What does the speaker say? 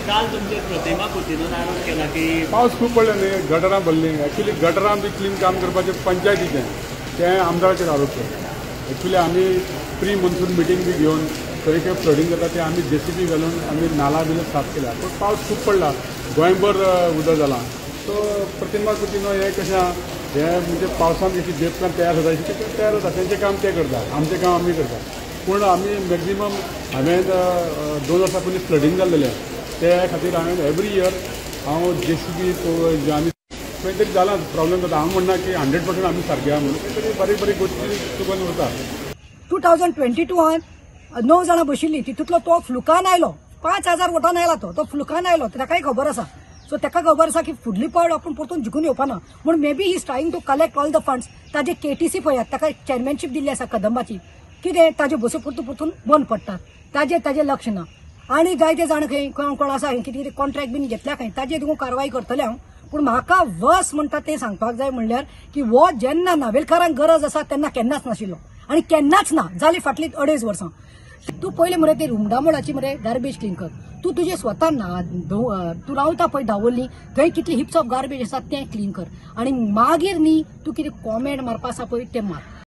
काल तुमचे प्रतिमा कुतीनून आरोप केला की पावस खूप पडले न्ही, गटरां भरली. एक्चुअली गटरां बी क्लीन काम करपाचें पंचायतीचें तें आमदाराचेर आरोप करता. एक्चुअली आमी प्री मॉन्सून मिटींग बी घेवन खंय खंय फ्लडिंग जाता तें आमी JCB घालून आमी नाला बिला साफ केल्या. पूण पावस खूप पडला, गोंयभर उदक जालां. सो प्रतिमा कुतीनो हें कशें आहा, हें म्हणजे पावसान जशी बेपकान तयार जाता तशी ते तयार जाता. तेंचें काम ते करता, आमचें काम आमी करता. पूण आमी मॅक्झिमम हांवें 2 वर्सां पयलीं फ्लडिंग जाल्लेलें ते खातीर हांवें एवरी इयर हांव JCB जे आमी खंय तरी जाला प्रॉब्लेम जाता. हांव म्हणना की 100% आमी सारके आहा म्हणून, खंय तरी बारीक बारीक गोश्टी चुकून उरता. 2022 9 जाणां बशिल्लीं, तितूंतलो तो फ्लुकान आयलो. 5000 वोटान आयला तो फ्लुकान आयलो. ताकाय खबर आसा. सो ताका खबर आसा की फुडली पावट आपूण परतून जिखून येवपाना म्हूण may be he is trying to collect all the funds. ताजे KTC पळयात, ताका चेअरमॅनशीप दिल्ली आसा कदंबाची. कितें ताजे बसी परतून बंद पडटात, ताजे लक्ष ना. आनी जायते जाण खंय कोण आसा कितें कितें कॉन्ट्रॅक्ट बीन घेतल्या खंय ताजेर देखून कारवाई करतले हांव. पूण म्हाका वस म्हणटा तें सांगपाक जाय म्हणल्यार की हो जेन्ना नावेलकारांक गरज आसा तेन्ना केन्नाच नाशिल्लो आनी केन्नाच ना जाली फाटलीं 2.5 वर्सां. तूं पयलीं मरे ती रुमडामोळाची मरे गार्बेज क्लीन कर. तूं तुजें स्वता तूं रावता पळय धांवल्ली थंय कितली हिप्स ऑफ गार्बेज आसा तें क्लीन कर. आनी मागीर न्ही तूं कितें कॉमेंट मारपा आसा पळय तें मार.